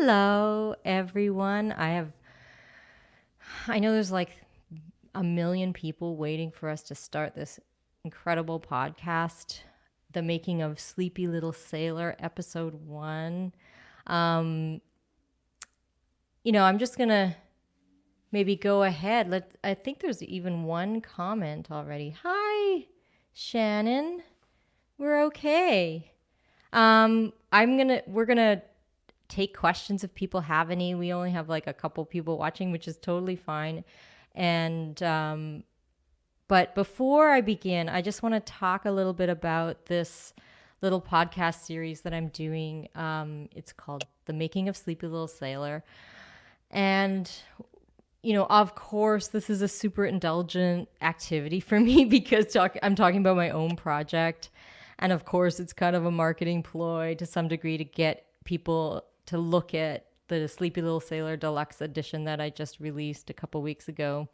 Hello, everyone. I know there's like a million people waiting for us to start this incredible podcast, The Making of Sleepy Little Sailor, episode one. Um, I'm just gonna maybe go ahead. I think there's even one comment already. Hi, Shannon. We're okay. We're gonna take questions if people have any. We only have like a couple people watching, which is totally fine. And but before I begin, I just want to talk a little bit about this little podcast series that I'm doing. It's called The Making of Sleepy Little Sailor. And of course, this is a super indulgent activity for me because I'm talking about my own project. And of course, it's kind of a marketing ploy to some degree to get people to look at the Sleepy Little Sailor Deluxe edition that I just released a couple weeks ago.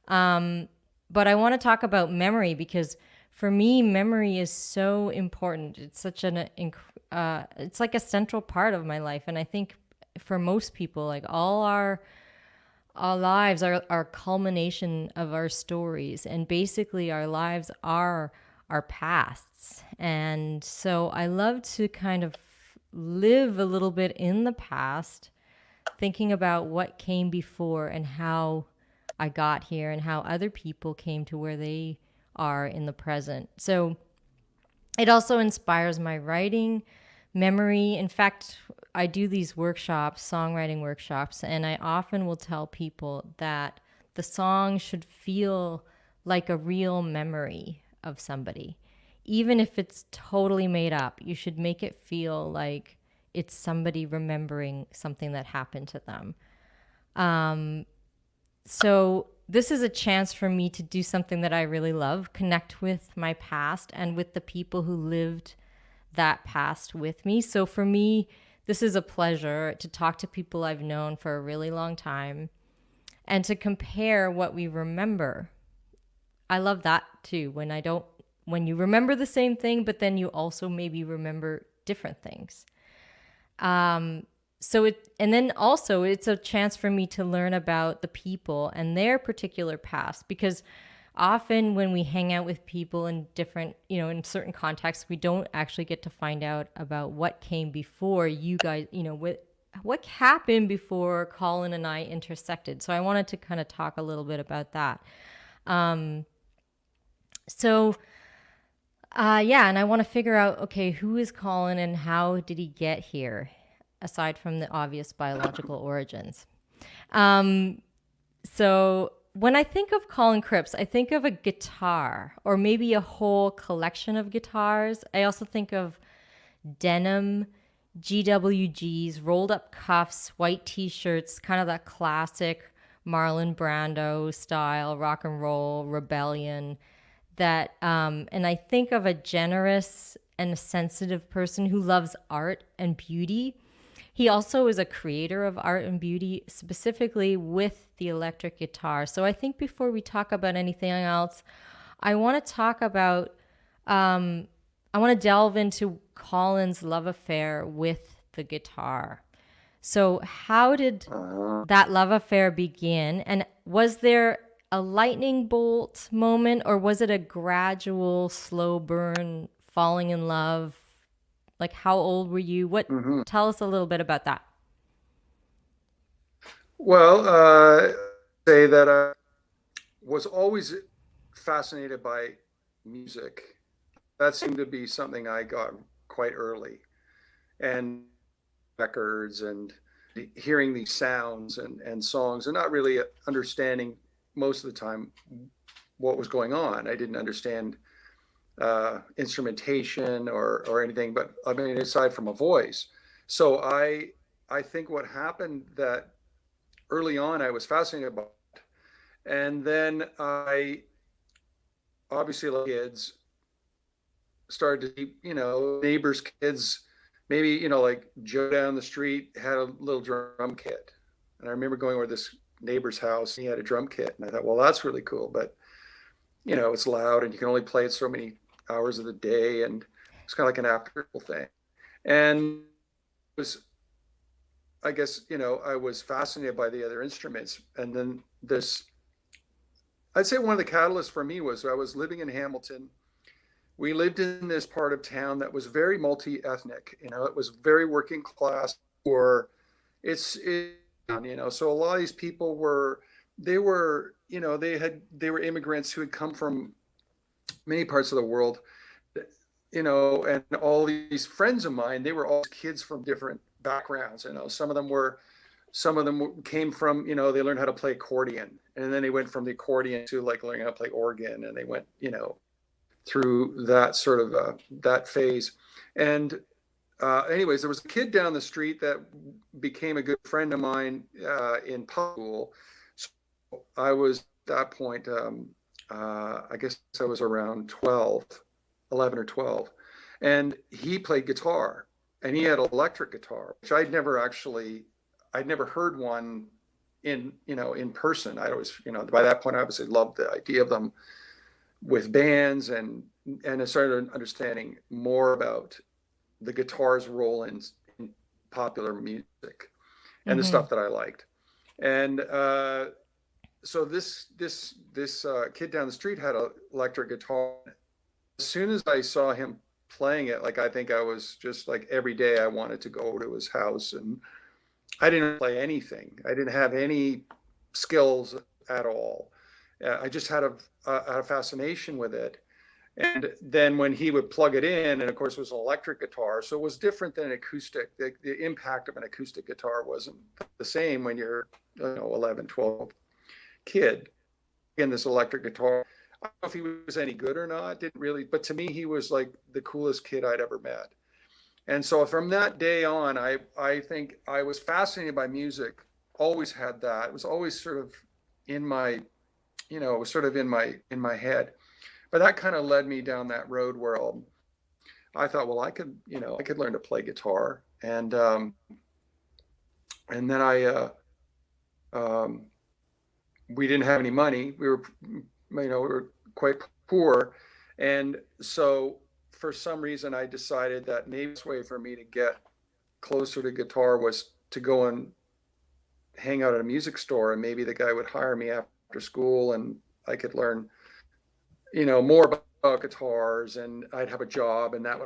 But I want to talk about memory because for me, memory is so important. It's such it's like a central part of my life. And I think for most people, like all our lives are culmination of our stories, and basically our lives are our pasts. And so I love to kind of live a little bit in the past, thinking about what came before and how I got here and how other people came to where they are in the present. So it also inspires my writing, memory. In fact, I do these workshops, songwriting workshops, and I often will tell people that the song should feel like a real memory of somebody. Even if it's totally made up, you should make it feel like it's somebody remembering something that happened to them. So this is a chance for me to do something that I really love, connect with my past and with the people who lived that past with me. So for me, this is a pleasure to talk to people I've known for a really long time and to compare what we remember. I love that too, when you remember the same thing, but then you also maybe remember different things. And then also it's a chance for me to learn about the people and their particular past, because often when we hang out with people in different, in certain contexts, we don't actually get to find out about what came before you guys, what happened before Colin and I intersected. So I wanted to kind of talk a little bit about that. And I want to figure out, okay, who is Colin and how did he get here, aside from the obvious biological origins? So when I think of Colin Cripps, I think of a guitar or maybe a whole collection of guitars. I also think of denim, GWGs, rolled up cuffs, white t-shirts, kind of that classic Marlon Brando style, rock and roll, rebellion. And I think of a generous and a sensitive person who loves art and beauty. He also is a creator of art and beauty, specifically with the electric guitar. So I think before we talk about anything else, I want to talk about, I want to delve into Colin's love affair with the guitar. So how did that love affair begin? And was there a lightning bolt moment, or was it a gradual, slow burn, falling in love? Like, how old were you? Tell us a little bit about that. Well, say that I was always fascinated by music. That seemed to be something I got quite early, and records and hearing these sounds and songs, and not really understanding most of the time what was going on. I didn't understand instrumentation or anything, but I mean, aside from a voice. So I think what happened that early on I was fascinated by it. And then I obviously, like kids, started to see, neighbors' kids, maybe, like Joe down the street had a little drum kit. And I remember going over this neighbor's house and he had a drum kit. And I thought, well, that's really cool. But, it's loud and you can only play it so many hours of the day. And it's kind of like an after thing. And it was I guess, I was fascinated by the other instruments. And then I'd say one of the catalysts for me was I was living in Hamilton. We lived in this part of town that was very multi-ethnic. It was very working class, or so a lot of these people they were, they were immigrants who had come from many parts of the world, and all these friends of mine, they were all kids from different backgrounds. Some of them came from, they learned how to play accordion, and then they went from the accordion to like learning how to play organ, and they went, through that sort of that phase. And anyways, there was a kid down the street that became a good friend of mine in public school. So I was at that point, I guess I was around 12, 11 or 12. And he played guitar, and he had an electric guitar, which I'd never heard one in person. I'd always, by that point, I obviously loved the idea of them with bands, and I started understanding more about the guitar's role in popular music and the Mm-hmm. stuff that I liked. And so this kid down the street had an electric guitar. As soon as I saw him playing it, like I think I was just like every day I wanted to go to his house, and I didn't play anything. I didn't have any skills at all. I just had a fascination with it. And then when he would plug it in, and of course it was an electric guitar, so it was different than acoustic. The impact of an acoustic guitar wasn't the same when you're 11, 12 kid in this electric guitar. I don't know if he was any good or not, didn't really, but to me, he was like the coolest kid I'd ever met. And so from that day on, I think I was fascinated by music, always had that. It was always sort of in my, it was sort of in my head. But that kind of led me down that road where I thought, well, I could learn to play guitar. And then we didn't have any money. We were quite poor. And so for some reason, I decided that maybe the way for me to get closer to guitar was to go and hang out at a music store, and maybe the guy would hire me after school, and I could learn, more about guitars, and I'd have a job, and that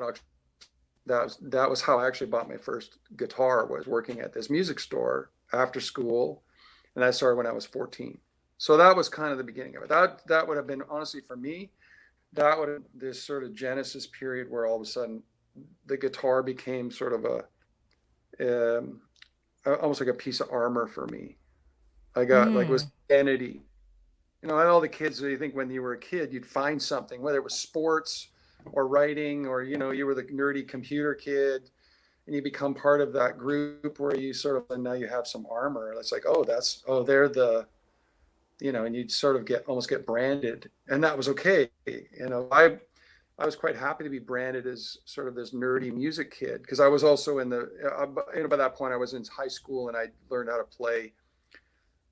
was how I actually bought my first guitar, was working at this music store after school, and that started when I was 14. So that was kind of the beginning of it. That would have been, honestly, for me, that would have this sort of genesis period where all of a sudden the guitar became sort of almost like a piece of armor for me. I got like, it was Mm. identity. And all the kids, you think when you were a kid, you'd find something, whether it was sports or writing, or, you were the nerdy computer kid, and you become part of that group where you sort of, and now you have some armor. It's like, they're and you'd sort of almost get branded. And that was okay. I was quite happy to be branded as sort of this nerdy music kid, because I was also by that point I was in high school, and I learned how to play.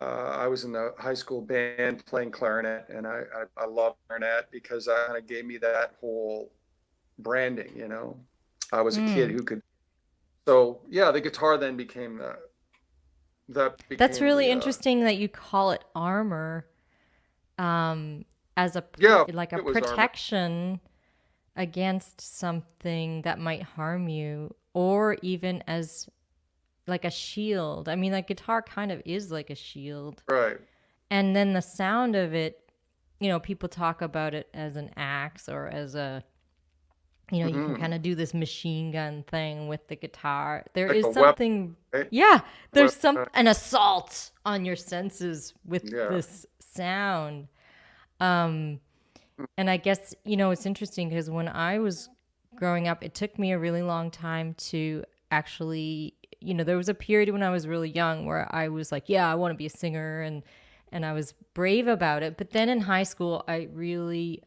I was in the high school band playing clarinet, and I love clarinet because that kind of gave me that whole branding. I was a kid Mm. who could. So yeah, the guitar then became That's really the interesting that you call it armor, as yeah, like a it was armor. protection against something that might harm you, or even as like a shield. I mean, like guitar kind of is like a shield. Right. And then the sound of it, people talk about it as an axe, or as you can Hmm. kind of do this machine gun thing with the guitar. There Like is a weapon, something, right? yeah, there's Weapon. an assault on your senses with Yeah. this sound. Um, and I guess, it's interesting because when I was growing up, it took me a really long time to actually, there was a period when I was really young where I was like, yeah, I want to be a singer, and I was brave about it. But then in high school, I really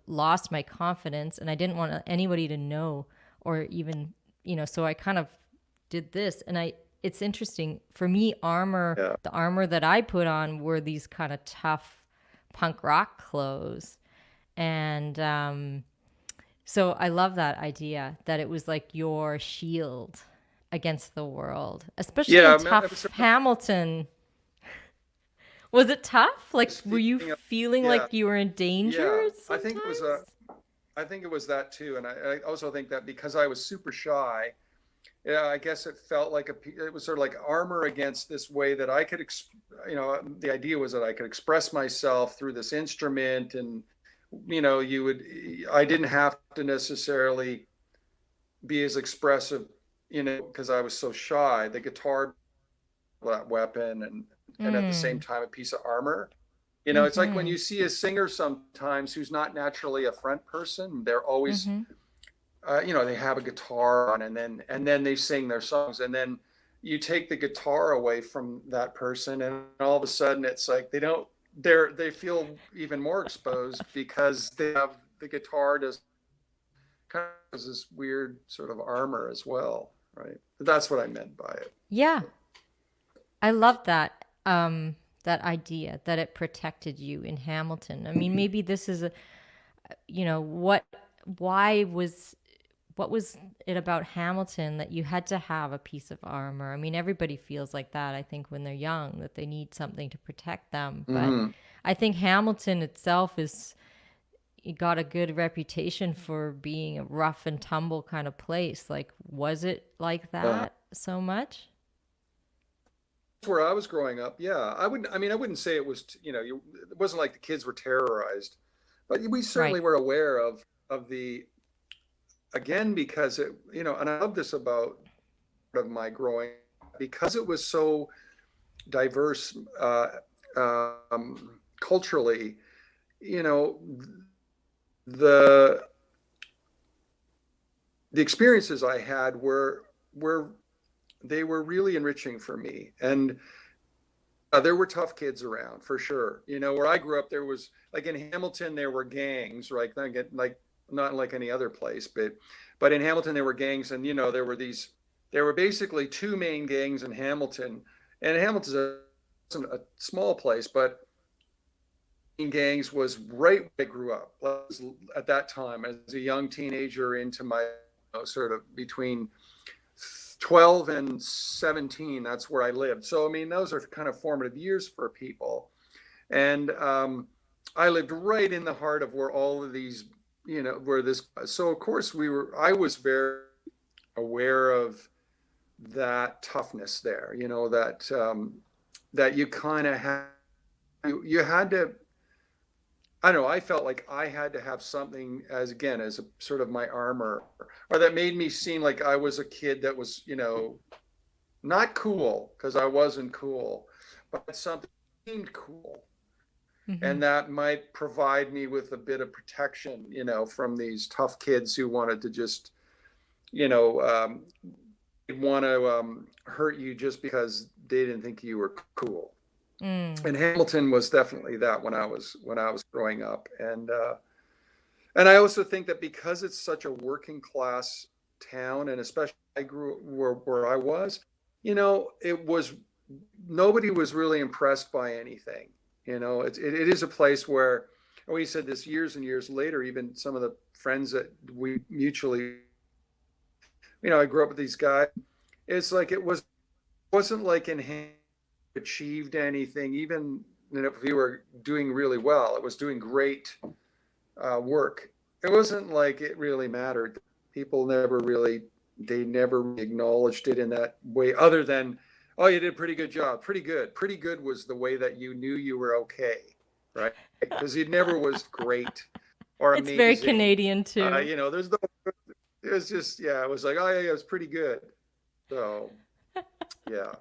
lost my confidence, and I didn't want anybody to know, or even, so I kind of did this. And it's interesting for me, Yeah. the armor that I put on were these kind of tough punk rock clothes. And so I love that idea that it was like your shield. against the world, especially Yeah, in I mean, I was tough sort of Hamilton. Was it tough? Like, just were you feeling, feeling yeah, like you were in danger yeah. sometimes? I think it was that too, and I also think that because I was super shy, yeah, I guess it felt like it was sort of like armor against this way that I could, the idea was that I could express myself through this instrument, and I didn't have to necessarily be as expressive, because I was so shy. The guitar, that weapon, and at the same Mm. time a piece of armor. It's like when Mm-hmm. you see a singer sometimes who's not naturally a front person. They're always, Mm-hmm. they have a guitar on, and then they sing their songs, and then you take the guitar away from that person, and all of a sudden it's like they feel even more exposed because they have the guitar does kind of this weird sort of armor as well, right? That's what I meant by it. Yeah, I love that. That idea that it protected you in Hamilton. I mean, maybe this is a, what, why was, what was it about Hamilton that you had to have a piece of armor? I mean, everybody feels like that, I think, when they're young, that they need something to protect them. But Mm-hmm. I think Hamilton itself is, it got a good reputation for being a rough and tumble kind of place. Like, was it like Uh, that so much? where I was growing up, yeah, I wouldn't say it was, it wasn't like the kids were terrorized, but we Right. certainly were aware of the, again, because and I love this about of my growing, because it was so diverse, culturally, you know, the the experiences I had were they were really enriching for me. And there were tough kids around for sure. Where I grew up, there was, like, in Hamilton, there were gangs, right? Like not like any other place, but in Hamilton there were gangs, and there were basically two main gangs in Hamilton, and Hamilton's a small place, but gangs was right where I grew up. At that time, as a young teenager into my, sort of between 12 and 17, that's where I lived. So, I mean, those are kind of formative years for people. And I lived right in the heart of where all of these, where this, so of course I was very aware of that toughness there, that you kind of had, you had to, I don't know, I felt like I had to have something as, again, as a sort of my armor, or that made me seem like I was a kid that was, not cool, because I wasn't cool, but something seemed cool. Mm-hmm. And that might provide me with a bit of protection, from these tough kids who wanted to just, you know, um, want to hurt you just because they didn't think you were cool. Mm. And Hamilton was definitely that when I was growing up. And I also think that because it's such a working class town, and especially I grew where I was, it was, nobody was really impressed by anything. It is a place where, and we said this years and years later, even some of the friends that we mutually, I grew up with these guys. It's like wasn't like in achieved anything, even if you were doing really well. It was doing great work. It wasn't like it really mattered. People never really, they never acknowledged it in that way, other than, oh, you did a pretty good job. Pretty good. Pretty good was the way that you knew you were okay, right? Because it never was great or It's very amazing. Canadian too. There's no, it was just, yeah, it was like, oh, yeah, it was pretty good. So, yeah.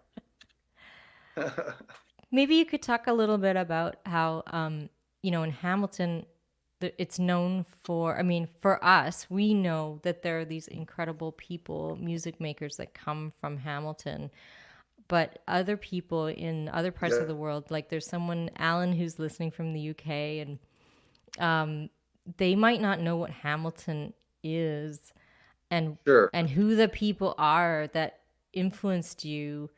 Maybe you could talk a little bit about how, in Hamilton, it's known for, I mean, for us, we know that there are these incredible people, music makers that come from Hamilton. But other people in other parts Yeah, of the world, like there's someone, Alan, who's listening from the UK, and they might not know what Hamilton is, and sure. who the people are that influenced you,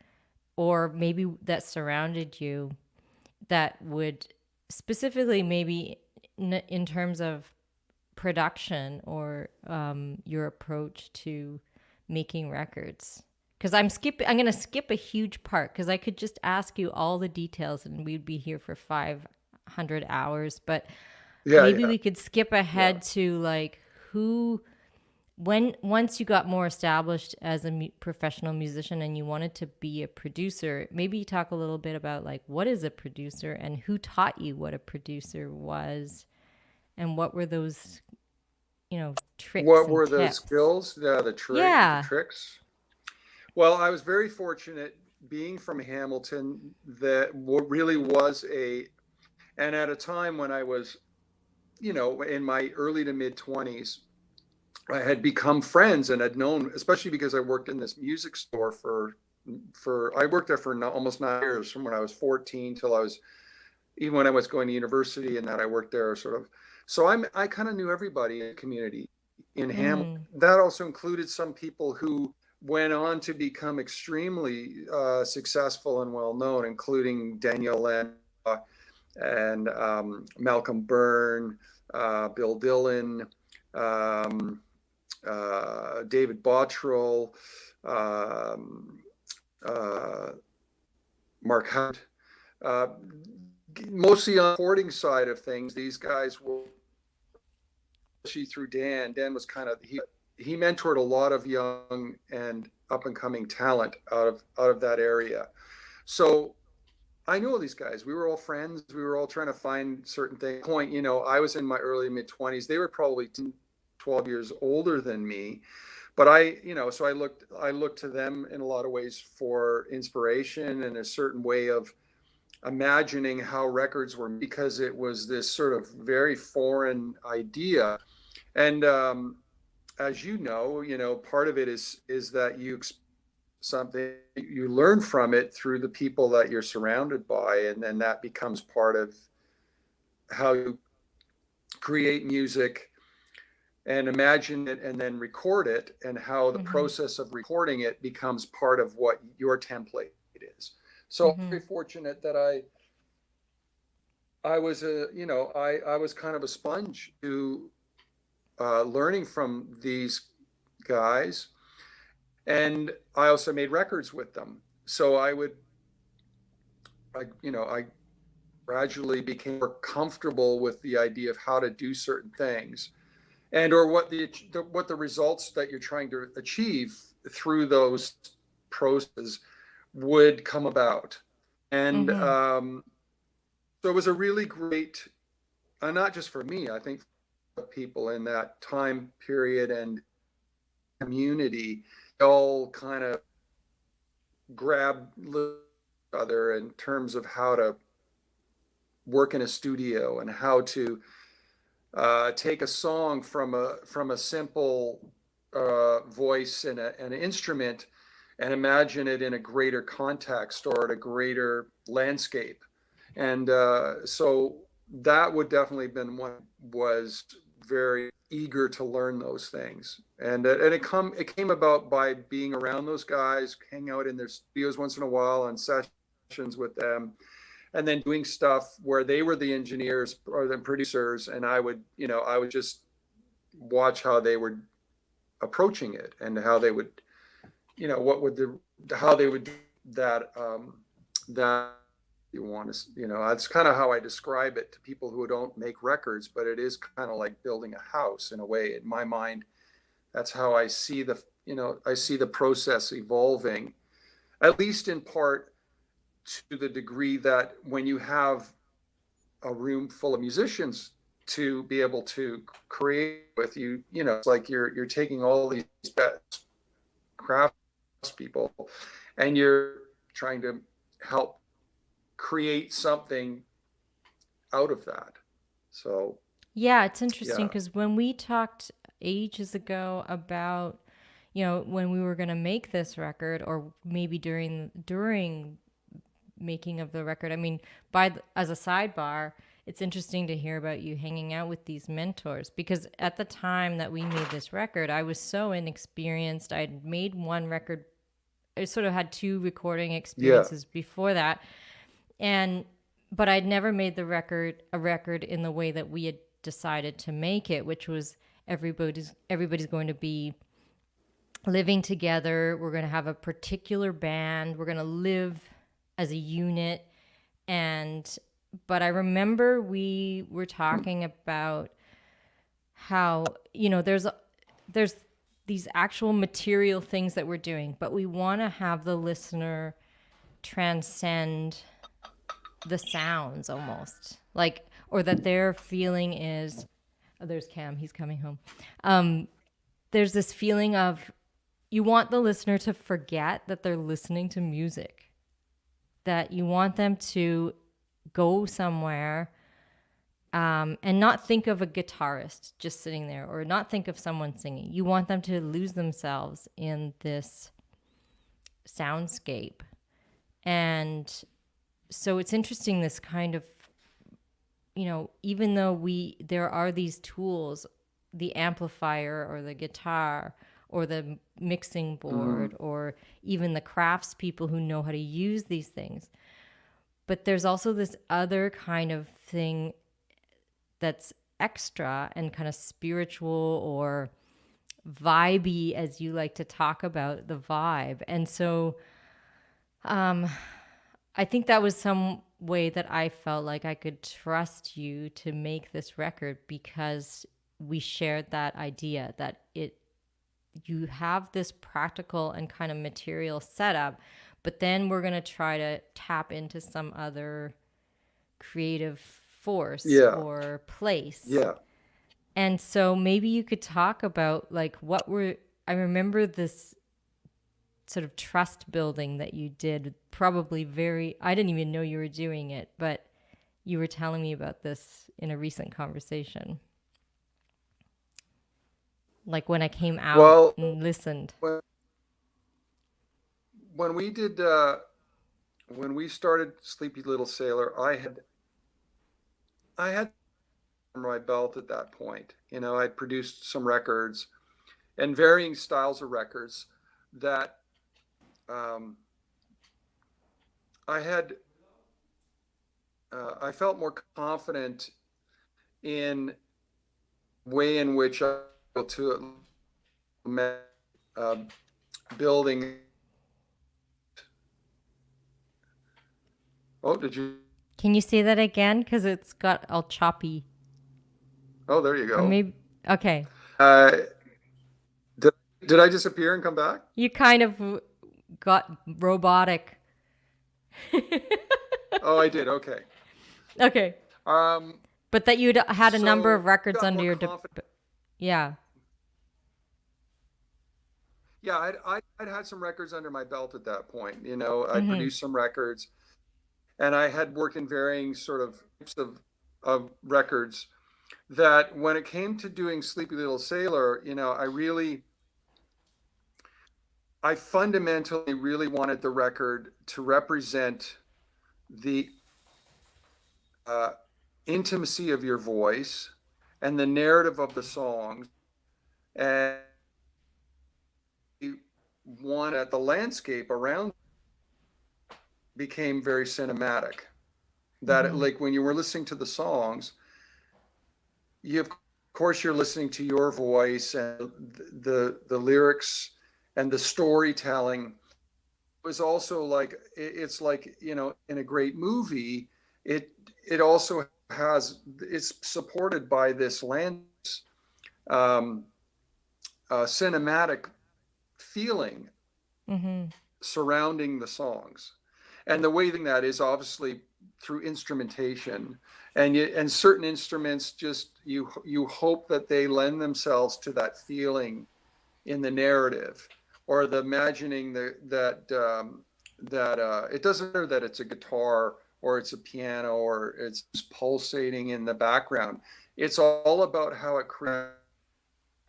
or maybe that surrounded you, that would specifically, maybe in terms of production, or your approach to making records. Because I'm going to skip a huge part because I could just ask you all the details and we'd be here for 500 hours. But Yeah, maybe yeah, we could skip yeah. ahead to like who, when, once you got more established as a professional musician and you wanted to be a producer, maybe talk a little bit about like what is a producer and who taught you what a producer was and what were those, tricks What and were the tips. skills? Yeah, the Yeah. tricks. Well, I was very fortunate being from Hamilton that what really was and at a time when I was, in my early to mid 20s, I had become friends and had known, especially because I worked in this music store I worked there for almost 9 years, from when I was 14 till I was, even when I was going to university, and that I worked there sort of. So I kind of knew everybody in the community in Hamilton. Mm-hmm. That also included some people who went on to become extremely successful and well known, including Daniel Land and Malcolm Byrne, Bill Dillon, um, David Bottrell, um, uh, Mark Hunt. Uh, Mostly on the recording side of things, these guys were, especially through Dan. Dan was kind of he mentored a lot of young and up and coming talent out of that area. So I knew all these guys. We were all friends. We were all trying to find certain things. Point, I was in my early mid 20s. They were probably 10, 12 years older than me. But so I looked to them in a lot of ways for inspiration and a certain way of imagining how records were, because it was this sort of very foreign idea. And as part of it is that something you learn from it through the people that you're surrounded by, and then that becomes part of how you create music and imagine it and then record it, and how the Mm-hmm. process of recording it becomes part of what your template is. So I'm Mm-hmm. very fortunate that I was I was kind of a sponge to learning from these guys, and I also made records with them. So I gradually became more comfortable with the idea of how to do certain things, and or what the results that you're trying to achieve through those processes would come about. And Mm-hmm. so it was a really great, not just for me, I think for people in that time period and community, all kind of grab each other in terms of how to work in a studio and how to take a song from a simple voice and an instrument, and imagine it in a greater context or at a greater landscape. And so that would definitely been one, was very eager to learn those things. And it came about by being around those guys, hang out in their studios once in a while on sessions with them, and then doing stuff where they were the engineers or the producers, and I would just watch how they were approaching it, and how they would, what would how they would do that you want to, that's kind of how I describe it to people who don't make records, but it is kind of like building a house in a way. In my mind, that's how I see the process evolving, at least in part, to the degree that when you have a room full of musicians to be able to create with you, it's like you're taking all these best crafts people, and you're trying to help create something out of that. So Yeah, it's interesting yeah, because when we talked ages ago about, when we were going to make this record, or maybe during making of the record, I mean, as a sidebar, it's interesting to hear about you hanging out with these mentors, because at the time that we made this record, I was so inexperienced. I'd made one record. I sort of had two recording yeah, experiences before that, and but I'd never made a record in the way that we had decided to make it, which was everybody's going to be living together. We're going to have a particular band. We're going to live as a unit. But I remember we were talking about how, there's these actual material things that we're doing, but we want to have the listener transcend the sounds almost, like, or that their feeling is, oh, there's Cam, he's coming home. There's this feeling of, you want the listener to forget that they're listening to music, that you want them to go somewhere and not think of a guitarist just sitting there, or not think of someone singing. You want them to lose themselves in this soundscape. And so it's interesting, this kind of, even though there are these tools, the amplifier or the guitar or the mixing board or even the crafts people who know how to use these things. But there's also this other kind of thing that's extra and kind of spiritual or vibey, as you like to talk about, the vibe. And so I think that was some way that I felt like I could trust you to make this record, because we shared that idea that you have this practical and kind of material setup, but then we're going to try to tap into some other creative force or place. Yeah. And so maybe you could talk about like I remember this sort of trust building that you did, probably I didn't even know you were doing it, but you were telling me about this in a recent conversation. Like when I came out and listened. When we did, when we started Sleepy Little Sailor, I had under my belt at that point. I'd produced some records and varying styles of records that I felt more confident in the way in which I was able to building. Oh, did you? Can you say that again? Because it's got all choppy. Oh, there you go. Or maybe, okay. Did I disappear and come back? You kind of got robotic. Oh, I did. Okay. Okay. But that you'd had a number of records under your... Yeah. Yeah, I'd had some records under my belt at that point. I produced some records, and I had worked in varying sort of types of records, that when it came to doing Sleepy Little Sailor, I fundamentally really wanted the record to represent the intimacy of your voice and the narrative of the songs, and one at the landscape around became very cinematic. That like when you were listening to the songs, of course you're listening to your voice, and the lyrics and the storytelling was also like, it's like, in a great movie, it also it's supported by this cinematic feeling surrounding the songs. And the way that is obviously through instrumentation, and certain instruments, just you hope that they lend themselves to that feeling in the narrative, or the imagining that it doesn't matter that it's a guitar or it's a piano or it's pulsating in the background. It's all about how it creates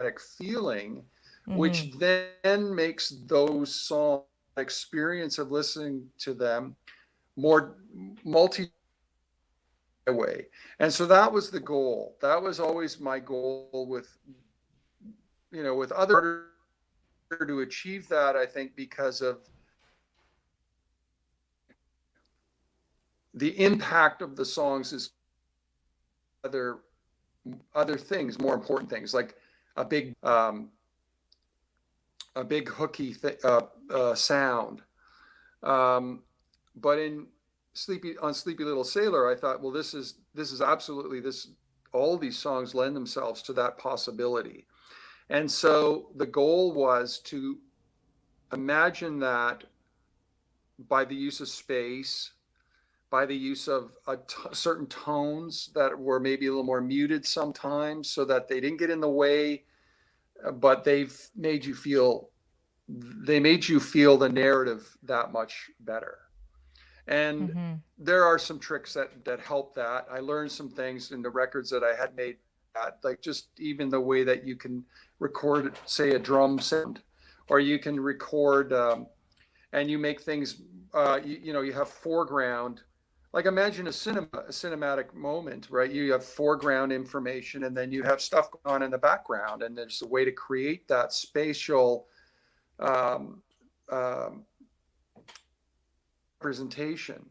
a feeling, which then makes those songs, experience of listening to them, more multi way. And so that was the goal. That was always my goal with other, to achieve that, I think, because of the impact of the songs is other things, more important things, like a big a big hooky sound. Um, but in Sleepy Little Sailor, I thought, well, this is absolutely this. All these songs lend themselves to that possibility, and so the goal was to imagine that by the use of space, by the use of certain tones that were maybe a little more muted sometimes, so that they didn't get in the way, but they made you feel the narrative that much better. And Mm-hmm. there are some tricks that help that. I learned some things in the records that I had made, like just even the way that you can record, say, a drum sound, or you can record, and you make things, you have foreground. Like imagine a cinematic moment, right? You have foreground information, and then you have stuff going on in the background, and there's a way to create that spatial um, um, representation.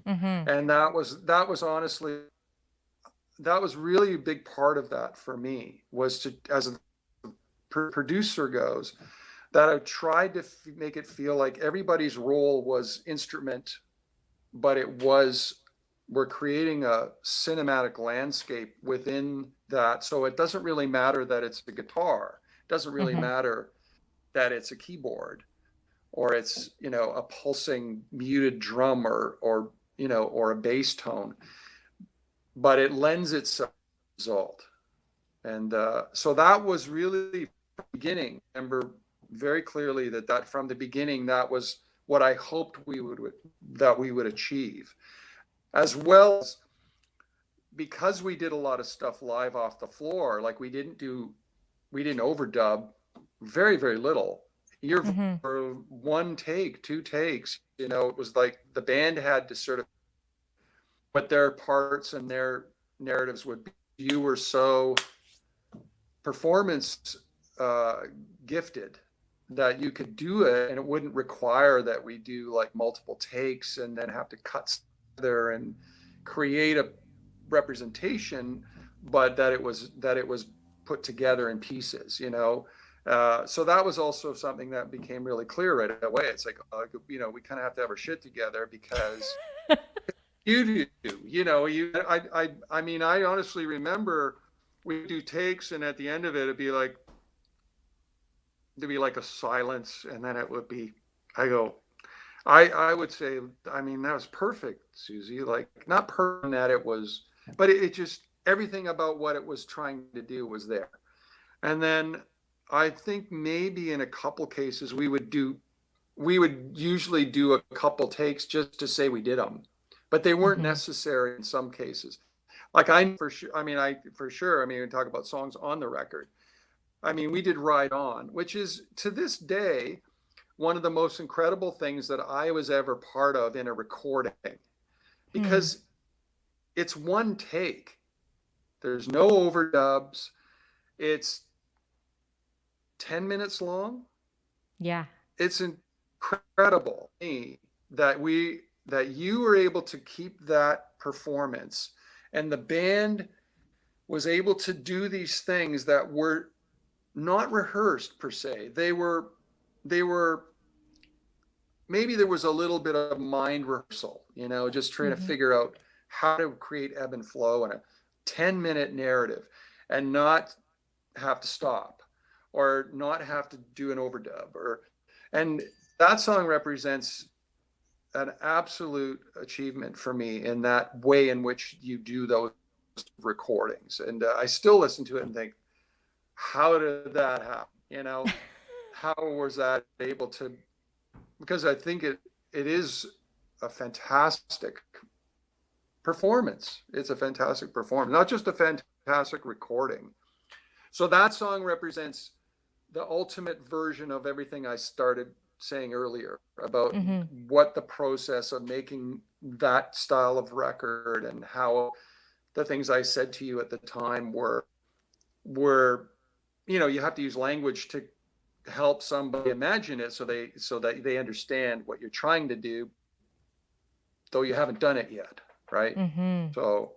Mm-hmm. And that was really a big part of that for me, was to, as a producer goes, that I tried to make it feel like everybody's role was instrument, but we're creating a cinematic landscape within that. So it doesn't really matter that it's a guitar. It doesn't really Mm-hmm. matter that it's a keyboard, or it's, a pulsing muted drum, or a bass tone, but it lends itself to the result. And so that was really the beginning. I remember very clearly that from the beginning, that was what I hoped we would achieve, as well as, because we did a lot of stuff live off the floor. Like we didn't overdub, very very little. You're Mm-hmm. for one take, two takes. It was like the band had to sort of what their parts and their narratives would be. You were so performance uh, gifted that you could do it, and it wouldn't require that we do like multiple takes and then have to cut together and create a representation, but that it was put together in pieces. So that was also something that became really clear right away. It's like, we kind of have to have our shit together, because you do. I mean, I honestly remember we do takes, and at the end of it, there'd be like a silence, and then it would be, I go, I would say, I mean, that was perfect, Susie. Like, not perfect that it was, but it just, everything about what it was trying to do was there. And then I think maybe in a couple cases we would usually do a couple takes just to say we did them, but they weren't Mm-hmm. necessary in some cases. Like I for sure, I mean, we talk about songs on the record. I mean, we did Ride On, which is to this day one of the most incredible things that I was ever part of in a recording, Hmm. because it's one take. There's no overdubs. It's 10 minutes long. Yeah. It's incredible that you were able to keep that performance, and the band was able to do these things that were not rehearsed per se. They were maybe there was a little bit of mind rehearsal, just trying to Mm-hmm. figure out how to create ebb and flow in a 10-minute narrative, and not have to stop, or not have to do an overdub, and that song represents an absolute achievement for me in that way in which you do those recordings. And I still listen to it and think, how did that happen? How was that able to? Because I think it is a fantastic performance. It's a fantastic performance, not just a fantastic recording. So that song represents the ultimate version of everything I started saying earlier about Mm-hmm. what the process of making that style of record, and how the things I said to you at the time were you have to use language to help somebody imagine it, so that they understand what you're trying to do, though you haven't done it yet, right? Mm-hmm. So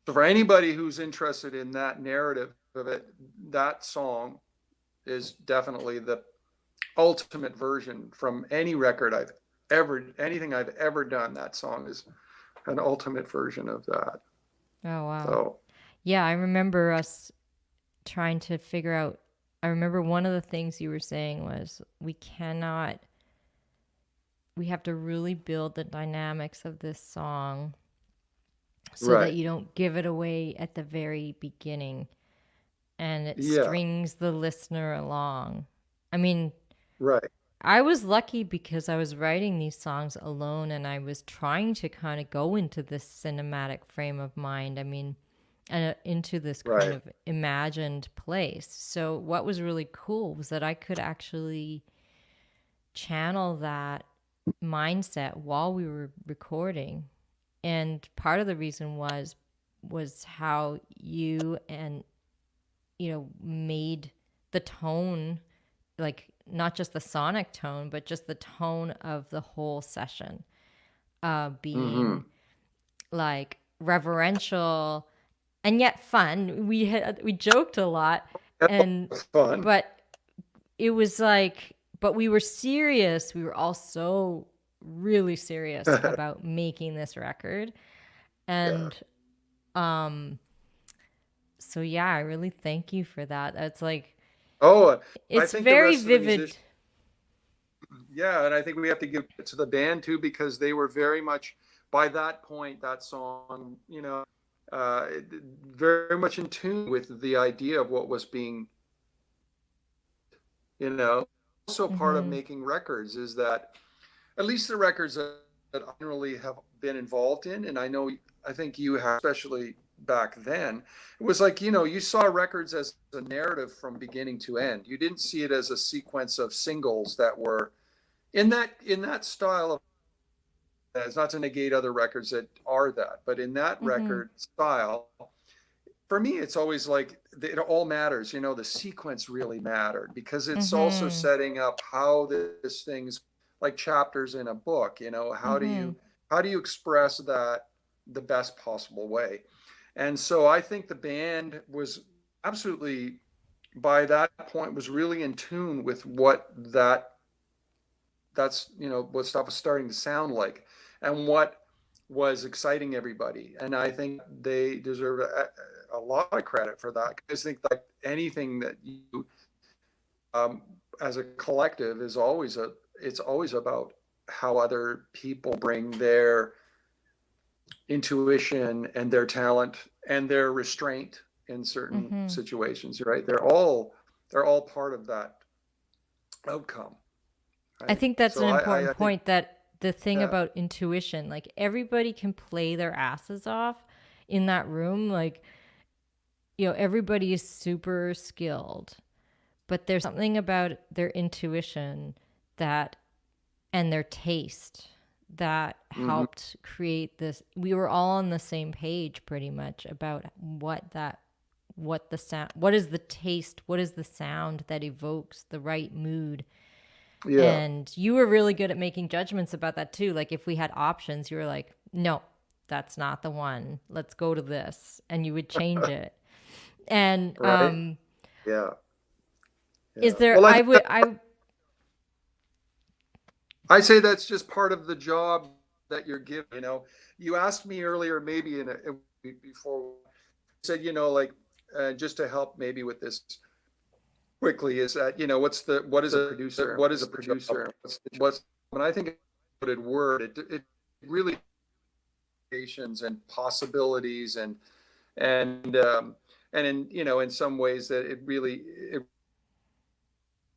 for anybody who's interested in that narrative of it, that song is definitely ultimate version from any record anything I've ever done. That song is an ultimate version of that. Oh, wow. So, Yeah, I remember us trying to figure out. I remember one of the things you were saying was we have to really build the dynamics of this song so that right. you don't give it away at the very beginning and it Yeah, strings the listener along. I mean, right. I was lucky because I was writing these songs alone and I was trying to kind of go into this cinematic frame of mind. I mean, and into this kind Right. of imagined place. So, what was really cool was that I could actually channel that mindset while we were recording. And part of the reason was how you and made the tone, like not just the sonic tone, but just the tone of the whole session, Mm-hmm. being like reverential and yet fun. We joked a lot, and That's fun. but it was like, but we were serious. We were all so really serious about making this record, Yeah. and um, so yeah, I really thank you for that. That's like Oh, I it's think the very rest of the vivid. musicians, yeah, and I think we have to give it to the band too, because they were very much, by that point, that song, uh, very much in tune with the idea of what was being, also part of Mm-hmm. making records is that, at least the records that I really have been involved in, and I think you have, especially back then, it was like, you saw records as a narrative from beginning to end. You didn't see it as a sequence of singles that were in that style of, it's not to negate other records that are that, but in that Mm-hmm. record style, for me, it's always like it all matters. The sequence really mattered because it's also Mm-hmm. setting up how this thing's like chapters in a book. How do Mm-hmm. you how do you express that the best possible way? And so I think the band was absolutely, by that point, was really in tune with what stuff was starting to sound like, and what was exciting everybody. And I think they deserve a lot of credit for that. I think like anything that you, um, as a collective, it's always about how other people bring their intuition and their talent and their restraint in certain Mm-hmm. situations, right? They're all part of that outcome, I right? think that's So an I important think, point, that the thing yeah. about intuition, like everybody can play their asses off in that room. Like, everybody is super skilled, but there's something about their intuition that and their taste that Mm-hmm. helped create this. We were all on the same page pretty much about what the sound, what is the taste, what is the sound that evokes the right mood. Yeah. And you were really good at making judgments about that too. Like if we had options, you were like, no, that's not the one. Let's go to this. And you would change it. And Right. Yeah. is Yeah. there, Well, I I think would, I, I say that's just part of the job that you're given. You asked me earlier, maybe before, said, like, just to help maybe with this quickly, is that, what is a producer? What is a producer? And I think a good word. It really patience and possibilities, and in some ways that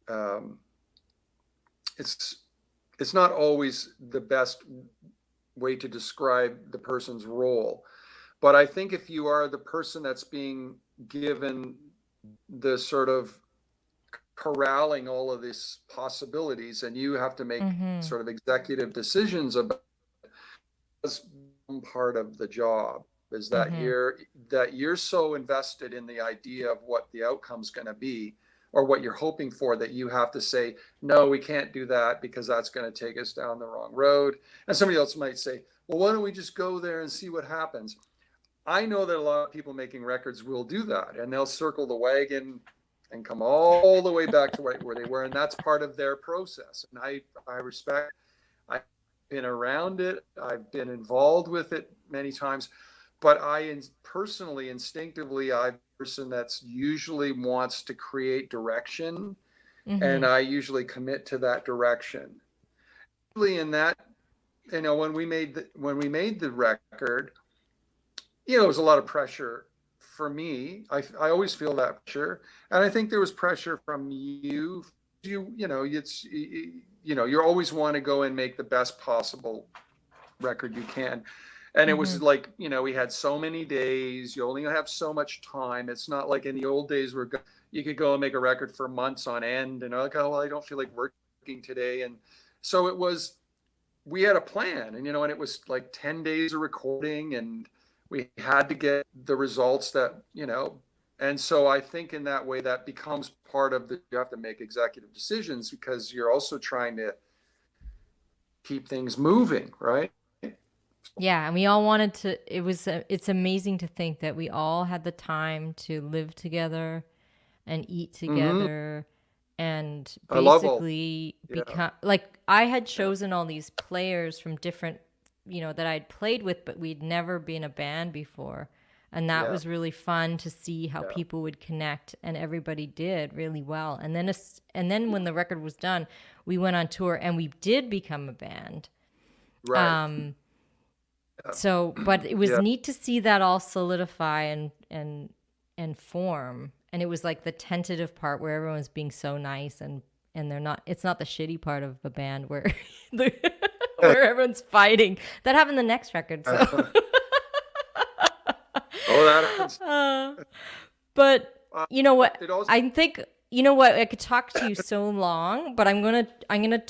um, it's it's not always the best way to describe the person's role. But I think if you are the person that's being given the sort of corralling all of these possibilities, and you have to make mm-hmm, sort of executive decisions about, part of the job is that mm-hmm, you're so invested in the idea of what the outcome's going to be, or what you're hoping for, that you have to say, no, we can't do that because that's going to take us down the wrong road. And somebody else might say, well, why don't we just go there and see what happens? I know that a lot of people making records will do that, and they'll circle the wagon and come all the way back to right where they were. And that's part of their process. And I respect, I've been around it. I've been involved with it many times, but personally, instinctively, I'm a person that's usually wants to create direction, and Mm-hmm. I usually commit to that direction. Usually in that, when we made the record, it was a lot of pressure for me. I always feel that pressure, and I think there was pressure from you. You always want to go and make the best possible record you can. And it Mm-hmm. was like, we had so many days. You only have so much time. It's not like in the old days where you could go and make a record for months on end, and like, oh, well, I don't feel like working today. And so we had a plan, and it was like 10 days of recording, and we had to get the results and so I think in that way that becomes part of you have to make executive decisions because you're also trying to keep things moving, right? Yeah, and we all wanted to. It's amazing to think that we all had the time to live together and eat Mm-hmm. together and I love all. basically Yeah. become like I had Yeah. chosen all these players from different, that I'd played with, but we'd never been a band before. And that Yeah. was really fun to see how Yeah. people would connect, and everybody did really well. And then when the record was done, we went on tour and we did become a band. Right. Um, Yeah. but it was Yeah. neat to see that all solidify and form. And it was like the tentative part where everyone's being so nice, and they're not. It's not the shitty part of the band where the, where everyone's fighting. That happened the next record. So, Oh, that happens. uh, but Uh, you know what? it also. I think you know what. I could talk to you so long, but I'm gonna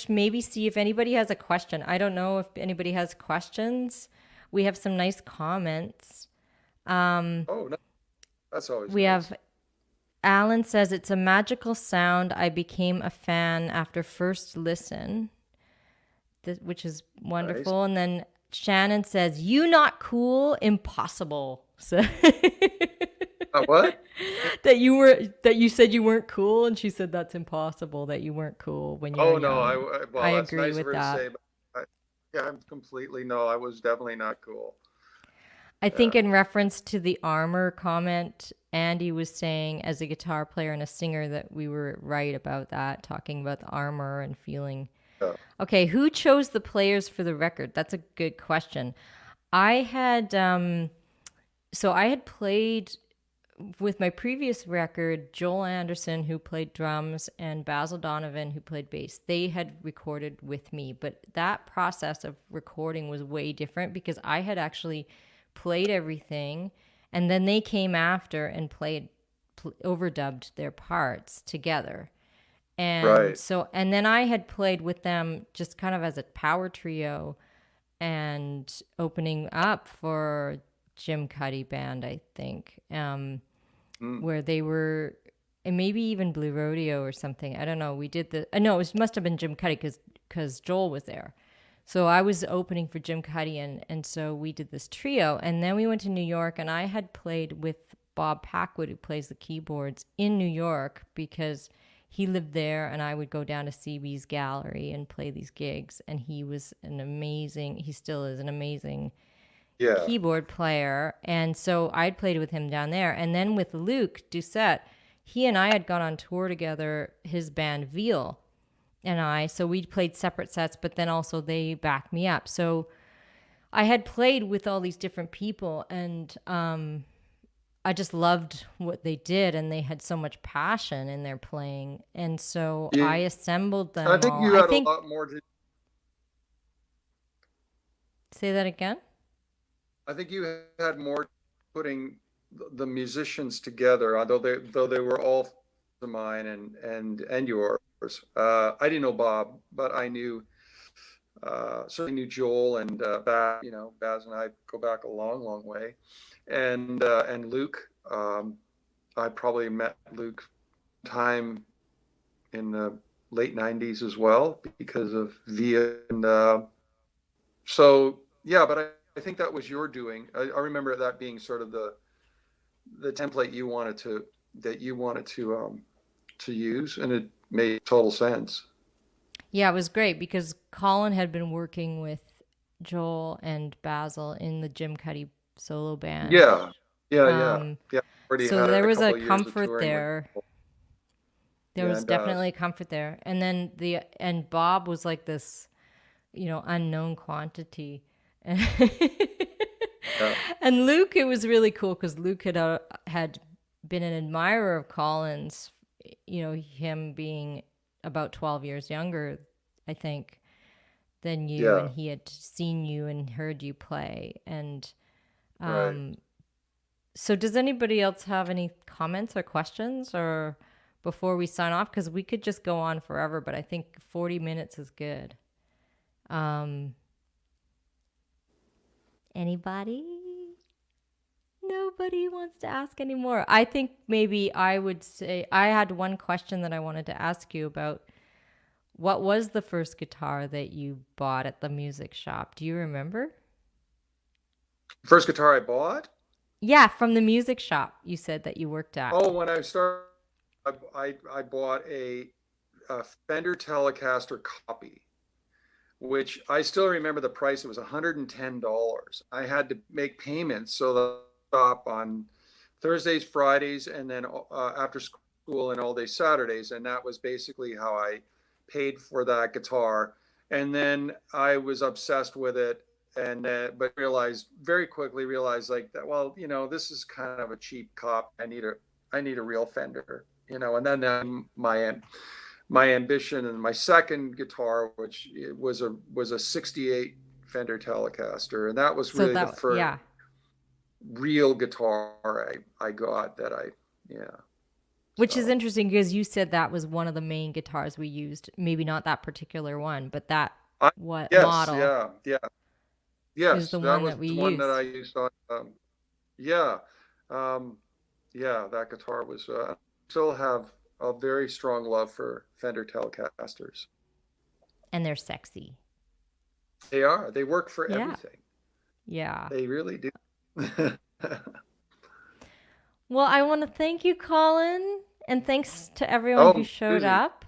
maybe see if anybody has a question. I don't know if anybody has questions. We have some nice comments. Oh, no, that's always We nice. have Alan says it's a magical sound. I became a fan after first listen, which is Nice. wonderful. And then Shannon says, "You not cool, impossible." So What? that you said you weren't cool, and she said that's impossible that you weren't cool when you were Oh no, young. I well, that's agree nice of with her to that. say, but yeah, I'm completely no. I was definitely not cool. I Yeah. think in reference to the armor comment, Andy was saying as a guitar player and a singer that we were right about that, talking about the armor and feeling. Yeah. Okay, who chose the players for the record? That's a good question. I had I had played with my previous record, Joel Anderson, who played drums, and Basil Donovan, who played bass. They had recorded with me, but that process of recording was way different because I had actually played everything, and then they came after and overdubbed their parts together. Right. And then I had played with them just kind of as a power trio and opening up for Jim Cuddy band, I think, Mm. where they were, and maybe even Blue Rodeo or something. I don't know. We did no, must have been Jim Cuddy because Joel was there. So I was opening for Jim Cuddy, and so we did this trio. And then we went to New York, and I had played with Bob Packwood, who plays the keyboards in New York, because he lived there, and I would go down to CB's gallery and play these gigs. And he still is an amazing Yeah. keyboard player. And so I'd played with him down there. And then with Luke Doucette, he and I had gone on tour together, his band Veal and I. So we played separate sets, but then also they backed me up. So I had played with all these different people, and I just loved what they did, and they had so much passion in their playing. And so Yeah. I assembled I them think all. you I had a think, lot more to. say that again? I think you had more putting the musicians together, though they were all of mine and yours. I didn't know Bob, but I knew certainly knew Joel and Baz and I go back a long, long way, and Luke. I probably met Luke time in the late '90s as well because of Via, and so yeah. But I think that was your doing. I remember that being sort of the template you wanted to to use, and it made total sense. Yeah, it was great because Colin had been working with Joel and Basil in the Jim Cuddy solo band. Yeah, yeah, yeah, Um, yeah. Already so had there a was a couple of years of comfort touring with, there. There was and definitely a comfort there. And then and Bob was like this, unknown quantity. And yeah, and Luke, it was really cool because Luke had been an admirer of Colin's, him being about 12 years younger, I think, than you, and yeah, he had seen you and heard you play. And right. so does anybody else have any comments or questions or before we sign off? Because we could just go on forever, but I think 40 minutes is good. Anybody? Nobody wants to ask anymore. I think maybe I would say I had one question that I wanted to ask you about. What was the first guitar that you bought at the music shop? Do you remember? First guitar I bought. Yeah, from the music shop you said that you worked at. Oh, when I started, I bought a Fender Telecaster copy, which I still remember the price. It was $110. I had to make payments so the shop on Thursdays, Fridays, and then after school and all day Saturdays, and that was basically how I paid for that guitar. And then I was obsessed with it, and but very quickly realized like that. Well, this is kind of a cheap cop. I need a real Fender, And then my ambition and my second guitar, which was a '68 Fender Telecaster, and that was So really the that, first yeah. real guitar I got that yeah. Which is So interesting because you said that was one of the main guitars we used. Maybe not that particular one, but that I what yes, model yeah, yeah, is yes, the that one was that we the one that I used. used on yeah, um, yeah, that guitar was still have a very strong love for Fender Telecasters. And they're sexy. They work for Yeah. everything. Yeah. They really do. Well, I want to thank you, Colin, and thanks to everyone who Oh, showed Susie. up.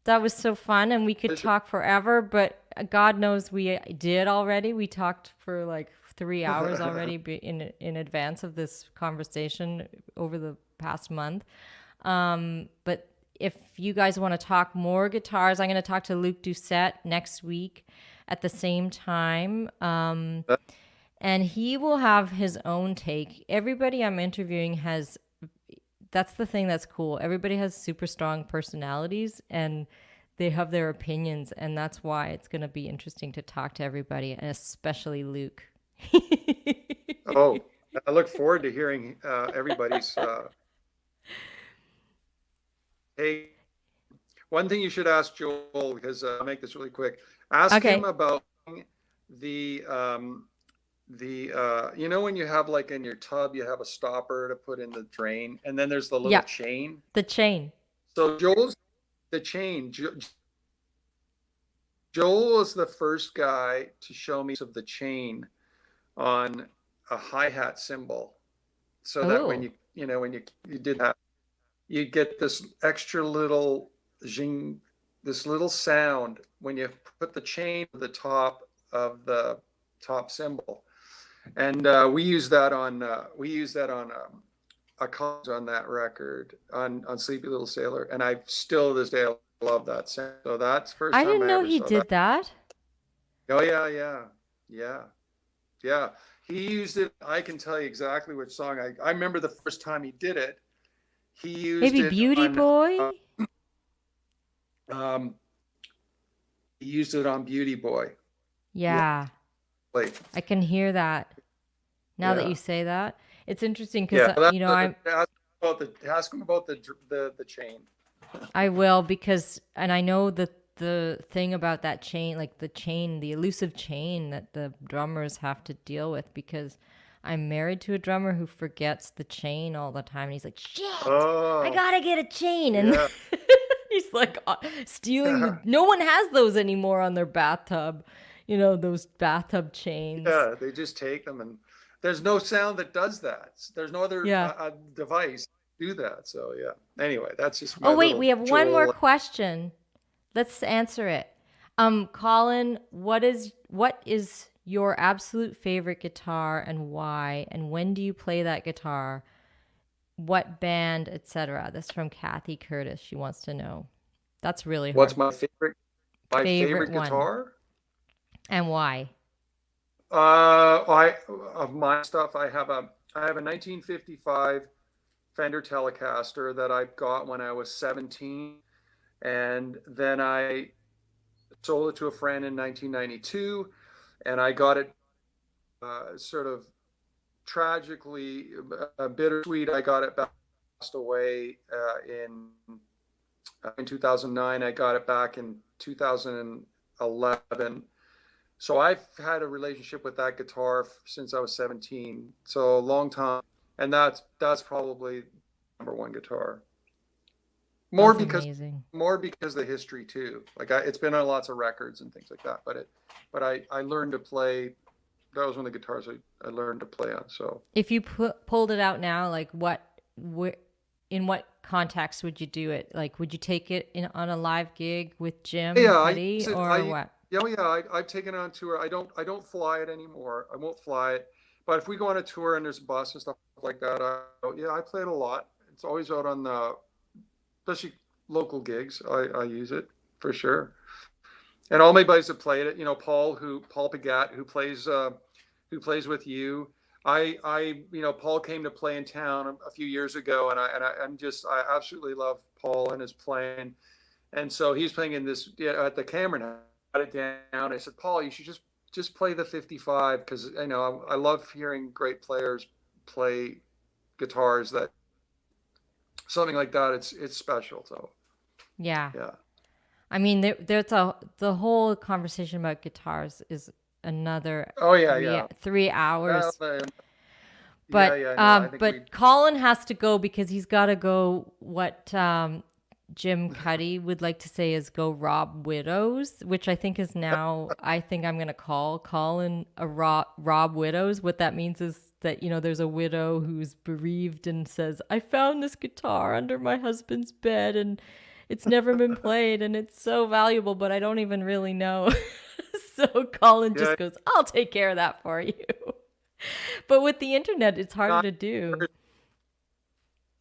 That was so fun, and we could talk forever, but God knows we did already. We talked for like 3 hours already in advance of this conversation over the past month. But if you guys want to talk more guitars, I'm going to talk to Luke Doucette next week at the same time. And he will have his own take. Everybody I'm interviewing that's the thing that's cool. Everybody has super strong personalities and they have their opinions. And that's why it's going to be interesting to talk to everybody, and especially Luke. Oh, I look forward to hearing everybody's. Hey, one thing you should ask Joel, because I'll make this really quick. Ask him Okay. about the when you have like in your tub you have a stopper to put in the drain, and then there's the little Yeah. chain. The chain. So Joel's the chain. Joel was the first guy to show me of the chain on a hi-hat cymbal, so that when Oh. you did that, you get this extra little zing, this little sound when you put the chain to the top of the top cymbal. And we use that on a cause on that record on Sleepy Little Sailor, and I still to this day I love that sound. So that's the first I time didn't I know ever he saw that. did that. Oh yeah, yeah, yeah, yeah. He used it. I can tell you exactly which song. I remember the first time he did it. He used Maybe it Beauty on Boy? um, he used it on Beauty Boy. Yeah, Yeah. like I can hear that now that yeah, you say that. It's interesting because, yeah. Ask him about the chain. I will because, and I know that the thing about that chain, like the elusive chain that the drummers have to deal with, because I'm married to a drummer who forgets the chain all the time. And he's like, shit, I Oh, gotta get a chain. And yeah. he's like stealing no one has those anymore on their bathtub, those bathtub chains. Yeah, they just take them, and there's no sound that does that. There's no other Yeah. device do that. So yeah. Anyway, that's just my Oh, wait, we little have one more Joel. question. Let's answer it. Colin, what is your absolute favorite guitar and why? And when do you play that guitar? What band, etc.? That's from Kathy Curtis. She wants to know. That's really What's hard. my favorite? My Favorite favorite one guitar? and why? I of my stuff, I have a 1955 Fender Telecaster that I got when I was 17, and then I sold it to a friend in 1992, and I got it sort of tragically bittersweet. I got it back, passed away in 2009. I got it back in 2011. So I've had a relationship with that guitar since I was 17. So a long time, and that's probably number one guitar. More That's because amazing. more because the history too. Like it's been on lots of records and things like that. But I learned to play. That was one of the guitars I learned to play on. So If you pulled it out now, like in what context would you do it? Like, would you take it on a live gig with Jim yeah, I Cuddy use it. or what? I've taken it on tour. I don't fly it anymore. I won't fly it. But if we go on a tour and there's a bus and stuff like that, I play it a lot. It's always out on the, especially local gigs. I use it for sure. And all my buddies have played it. Paul Pagat, who plays with you. Paul came to play in town a few years ago, and I absolutely love Paul and his playing. And so he's playing in this, at the Cameron. Got it down. I said, Paul, you should just play the 55, because I love hearing great players play guitars that something like that. It's special. So Yeah. yeah. I mean, the whole conversation about guitars is another Oh yeah, three yeah. three Well, hours. yeah, But yeah. No, I think we. Colin has to go because he's got to go. What Jim Cuddy would like to say is go rob widows, which I think is now. I think I'm gonna call Colin a rob widows. What that means is that there's a widow who's bereaved and says, "I found this guitar under my husband's bed and it's never been played and it's so valuable, but I don't even really know." So Colin Yeah, just goes, "I'll take care of that for you." But with the internet, it's harder not. to do.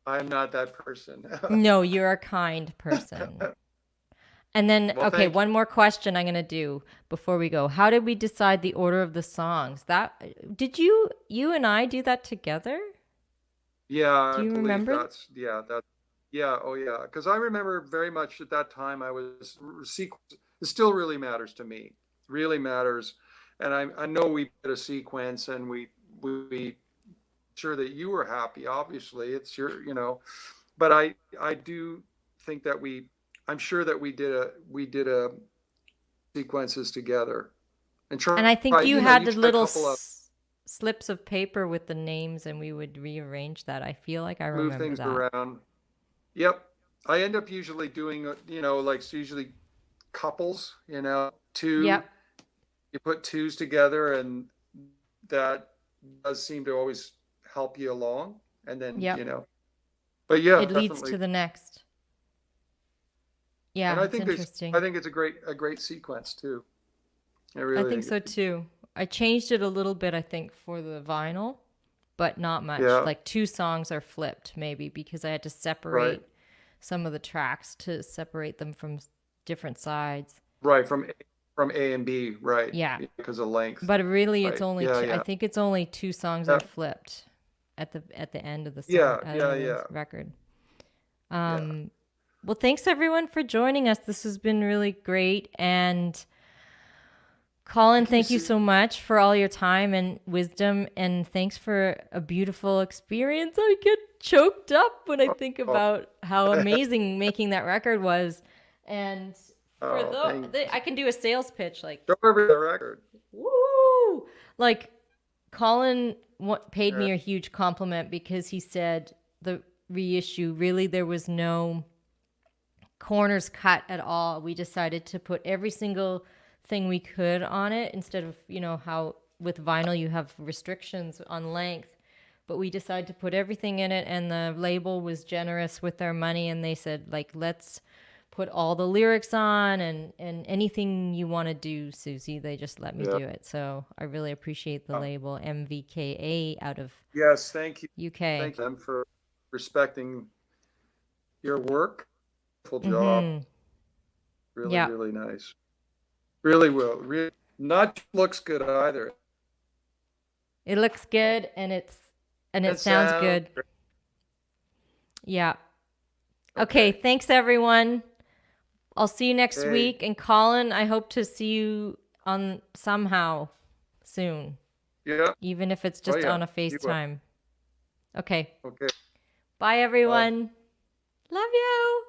I'm not that person. No, you're a kind person. And then, Well, okay, thank one more question I'm going to do before we go. How did we decide the order of the songs? Did you and I do that together? you. Yeah, Do I you believe remember? that's yeah. Yeah. Oh yeah. Because I remember very much at that time I was sequence. It still really matters to me. Really matters, and I know we did a sequence, and we sure that you were happy. Obviously, it's but I do think that I'm sure that we did a sequences together and And I think you had you the tried a little couple of slips of paper with the names, and we would rearrange that. I feel like I move remember things that. around. Yep. I end up usually doing, like it's usually couples, two, Yep. you put twos together, and that does seem to always help you along. And then, Yep. but yeah, It leads definitely. to the next. And Yeah, I it's think I interesting. think it's a great sequence too. I I really think think so too. I changed it a little bit, I think, for the vinyl, but not much. yeah, Like two songs are flipped, maybe, because I had to right. separate some of the tracks to separate them from different sides. Right. From A and B, right. Yeah. Because of length. But really, it's Right. only Yeah, two. I yeah. think it's only two songs Yeah. are flipped at the end of the song, Yeah, at the yeah, end of the yeah. record. Yeah. Well, thanks everyone for joining us. This has been really great. And Colin, Thank you. thank you so much for all your time and wisdom. And thanks for a beautiful experience. I get choked up when I think Oh, about how amazing making that record was. And for oh, thank I can do a sales pitch like, Don't ever the record. woo! Like, Colin paid Yeah. me a huge compliment because he said the reissue, really, there was no corners cut at all. We decided to put every single thing we could on it instead of, how with vinyl you have restrictions on length. but we decided to put everything in it, and the label was generous with their money, and they said, like, let's put all the lyrics on, and anything you want to do, Susie, they just let me Yeah. do it. So I really appreciate the label MVKA out of Yes, thank you. UK. Thank them for respecting your work. Full job. Mm-hmm. Really, Yeah. really nice. Really will. Really, not looks good either. It looks good, and it sounds good. Great. Yeah. Okay, thanks everyone. I'll see you next week. And Colin, I hope to see you on somehow soon. Yeah. Even if it's just on a FaceTime. Okay. Okay. Bye everyone. Love you.